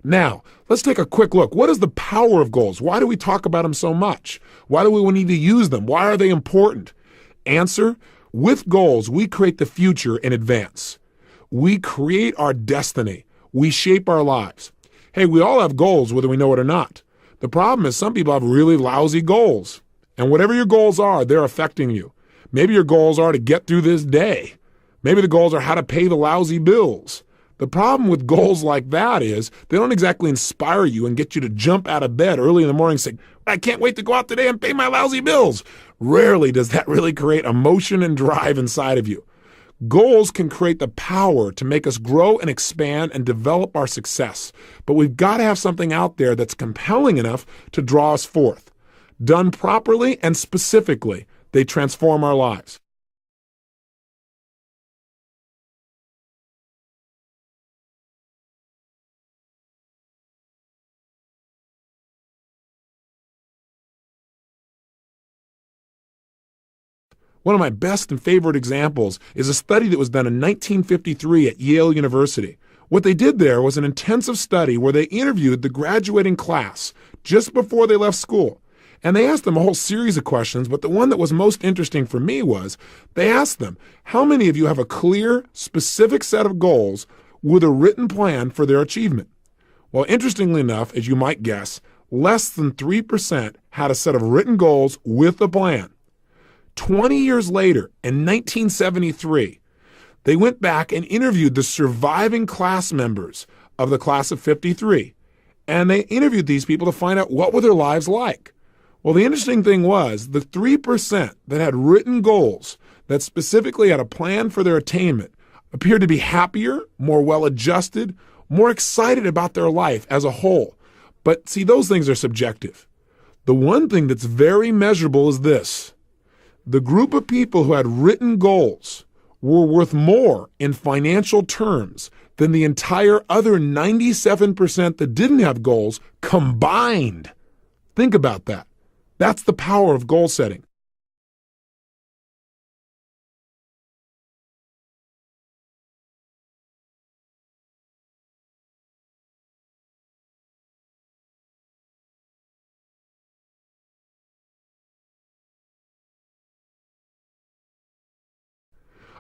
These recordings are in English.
Now, let's take a quick look. What is the power of goals? Why do we talk about them so much? Why do we need to use them? Why are they important? Answer, with goals, we create the future in advance. We create our destiny. We shape our lives. Hey, we all have goals, whether we know it or not. The problem is some people have really lousy goals. And whatever your goals are, they're affecting you. Maybe your goals are to get through this day. Maybe the goals are how to pay the lousy bills. The problem with goals like that is they don't exactly inspire you and get you to jump out of bed early in the morning saying, I can't wait to go out today and pay my lousy bills. Rarely does that really create emotion and drive inside of you. Goals can create the power to make us grow and expand and develop our success. But we've got to have something out there that's compelling enough to draw us forth. Done properly and specifically, they transform our lives. One of my best and favorite examples is a study that was done in 1953 at Yale University. What they did there was an intensive study where they interviewed the graduating class just before they left school. And they asked them a whole series of questions, but the one that was most interesting for me was they asked them, how many of you have a clear, specific set of goals with a written plan for their achievement? Well, interestingly enough, as you might guess, less than 3% had a set of written goals with a plan. 20 years later, in 1973, they went back and interviewed the surviving class members of the class of 53. And they interviewed these people to find out what were their lives like. Well, the interesting thing was the 3% that had written goals that specifically had a plan for their attainment appeared to be happier, more well-adjusted, more excited about their life as a whole. But see, those things are subjective. The one thing that's very measurable is this. The group of people who had written goals were worth more in financial terms than the entire other 97% that didn't have goals combined. Think about that. That's the power of goal setting.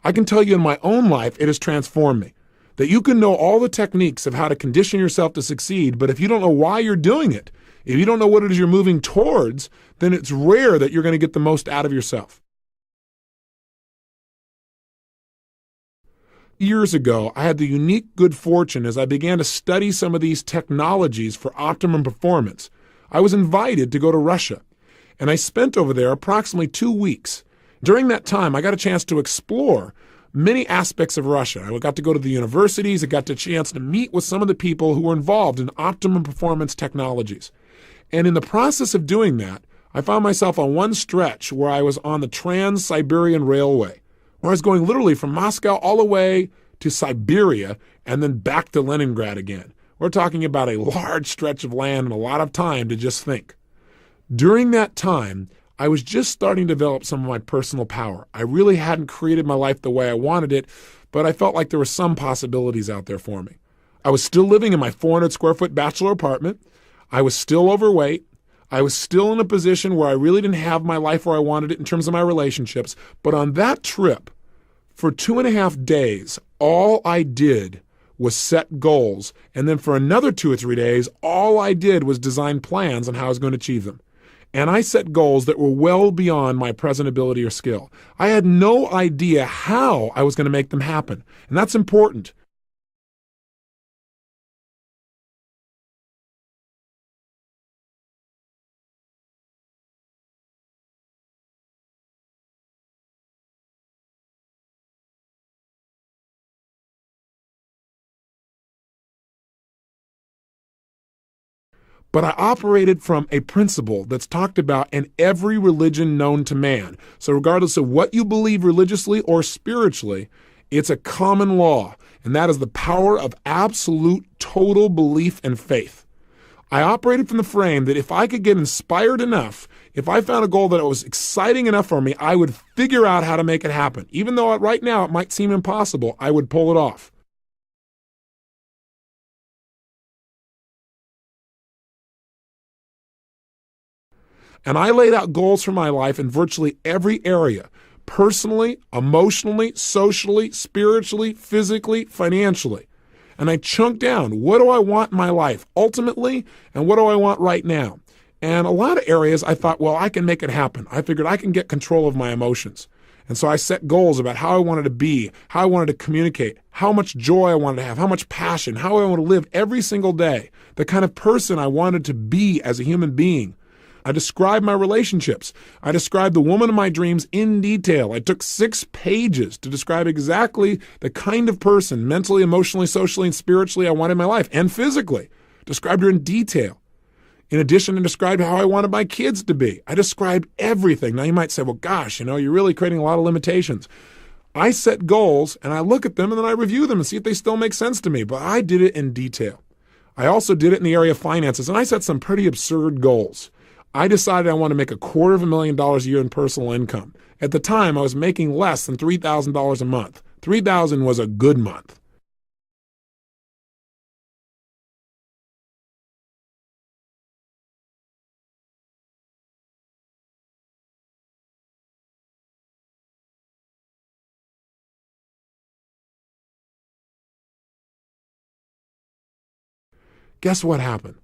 I can tell you in my own life, it has transformed me. That you can know all the techniques of how to condition yourself to succeed, but if you don't know why you're doing it, if you don't know what it is you're moving towards, then it's rare that you're going to get the most out of yourself. Years ago, I had the unique good fortune as I began to study some of these technologies for optimum performance. I was invited to go to Russia, and I spent over there approximately 2 weeks. During that time, I got a chance to explore many aspects of Russia. I got to go to the universities. I got the chance to meet with some of the people who were involved in optimum performance technologies. And in the process of doing that, I found myself on one stretch where I was on the Trans-Siberian Railway, where I was going literally from Moscow all the way to Siberia and then back to Leningrad again. We're talking about a large stretch of land and a lot of time to just think. During that time, I was just starting to develop some of my personal power. I really hadn't created my life the way I wanted it, but I felt like there were some possibilities out there for me. I was still living in my 400 square foot bachelor apartment. I was still overweight. I was still in a position where I really didn't have my life where I wanted it in terms of my relationships. But on that trip, for 2.5 days, all I did was set goals. And then for another 2 or 3 days, all I did was design plans on how I was going to achieve them. And I set goals that were well beyond my present ability or skill. I had no idea how I was going to make them happen. And that's important. But I operated from a principle that's talked about in every religion known to man. So regardless of what you believe religiously or spiritually, it's a common law, and that is the power of absolute total belief and faith. I operated from the frame that if I could get inspired enough, if I found a goal that was exciting enough for me, I would figure out how to make it happen. Even though right now it might seem impossible, I would pull it off. And I laid out goals for my life in virtually every area: personally, emotionally, socially, spiritually, physically, financially. And I chunked down, what do I want in my life ultimately, and what do I want right now? And a lot of areas I thought, well, I can make it happen. I figured I can get control of my emotions. And so I set goals about how I wanted to be, how I wanted to communicate, how much joy I wanted to have, how much passion, how I want to live every single day, the kind of person I wanted to be as a human being. I described my relationships. I described the woman of my dreams in detail. I took 6 pages to describe exactly the kind of person, mentally, emotionally, socially, and spiritually, I wanted in my life, and physically. Described her in detail. In addition, I described how I wanted my kids to be. I described everything. Now you might say, well, gosh, you're really creating a lot of limitations. I set goals and I look at them and then I review them and see if they still make sense to me. But I did it in detail. I also did it in the area of finances, and I set some pretty absurd goals. I decided I wanted to make $250,000 a year in personal income. At the time, I was making less than $3,000 a month. $3,000 was a good month. Guess what happened?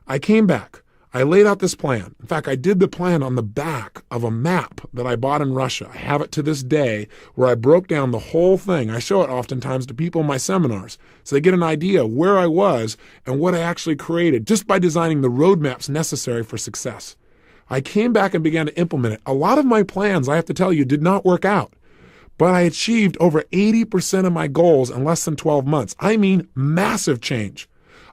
I came back. I laid out this plan. In fact, I did the plan on the back of a map that I bought in Russia. I have it to this day, where I broke down the whole thing. I show it oftentimes to people in my seminars so they get an idea of where I was and what I actually created just by designing the roadmaps necessary for success. I came back and began to implement it. A lot of my plans, I have to tell you, did not work out. But I achieved over 80% of my goals in less than 12 months. I mean, massive change.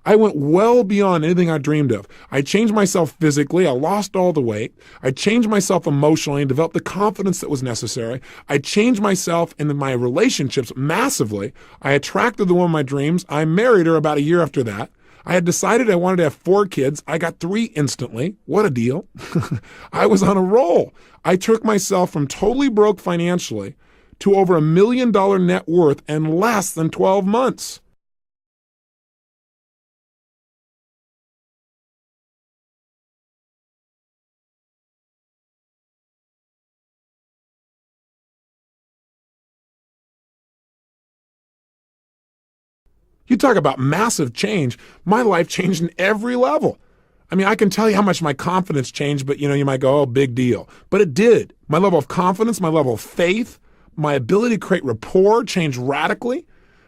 I went well beyond anything I dreamed of. I changed myself physically. I lost all the weight. I changed myself emotionally and developed the confidence that was necessary. I changed myself in my relationships massively. I attracted the woman of my dreams. I married her about a year after that. I had decided I wanted to have 4 kids. I got 3 instantly. What a deal. I was on a roll. I took myself from totally broke financially to over $1 million net worth in less than 12 months. You talk about massive change. My life changed in every level. I mean, I can tell you how much my confidence changed, but you might go, oh, big deal. But it did. My level of confidence, my level of faith, my ability to create rapport changed radically.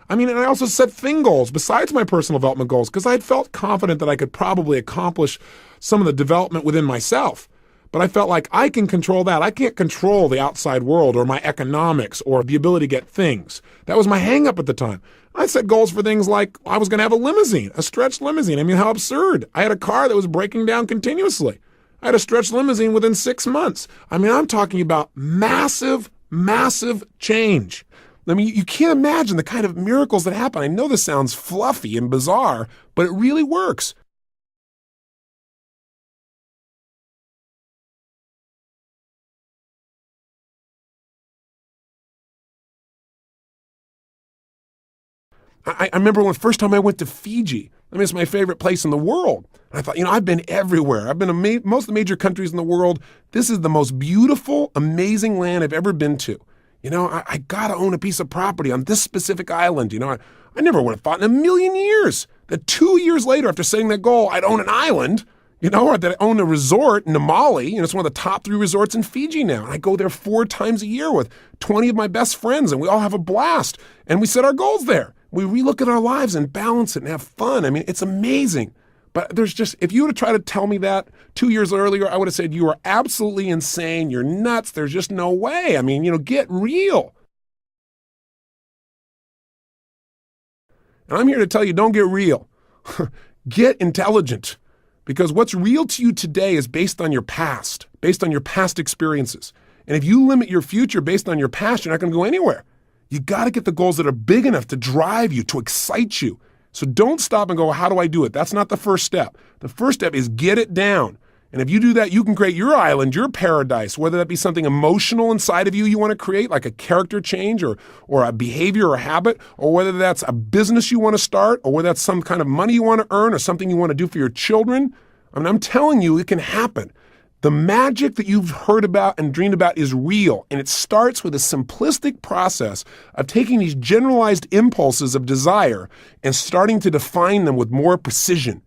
I mean, and I also set thing goals besides my personal development goals because I had felt confident that I could probably accomplish some of the development within myself. But I felt like I can control that. I can't control the outside world or my economics or the ability to get things. That was my hang up at the time. I set goals for things like I was going to have a limousine, a stretched limousine. I mean, how absurd. I had a car that was breaking down continuously. I had a stretched limousine within 6 months. I mean, I'm talking about massive, massive change. I mean, you can't imagine the kind of miracles that happen. I know this sounds fluffy and bizarre, but it really works. I remember when the first time I went to Fiji. I mean, it's my favorite place in the world. And I thought, I've been everywhere. I've been to most of the major countries in the world. This is the most beautiful, amazing land I've ever been to. I got to own a piece of property on this specific island. I never would have thought in a million years that 2 years later, after setting that goal, I'd own an island, or that I own a resort in Namali. It's one of the top 3 resorts in Fiji now. And I go there 4 times a year with 20 of my best friends, and we all have a blast. And we set our goals there. We relook at our lives and balance it and have fun. I mean, it's amazing. But if you would have tried to tell me that 2 years earlier, I would have said, you are absolutely insane. You're nuts. There's just no way. I mean, get real. And I'm here to tell you, don't get real. Get intelligent. Because what's real to you today is based on your past experiences. And if you limit your future based on your past, you're not going to go anywhere. You got to get the goals that are big enough to drive you, to excite you. So don't stop and go, how do I do it? That's not the first step. The first step is get it down. And if you do that, you can create your island, your paradise, whether that be something emotional inside of you want to create, like a character change or a behavior or a habit, or whether that's a business you want to start, or whether that's some kind of money you want to earn or something you want to do for your children. I mean, I'm telling you, it can happen. The magic that you've heard about and dreamed about is real, and it starts with a simplistic process of taking these generalized impulses of desire and starting to define them with more precision.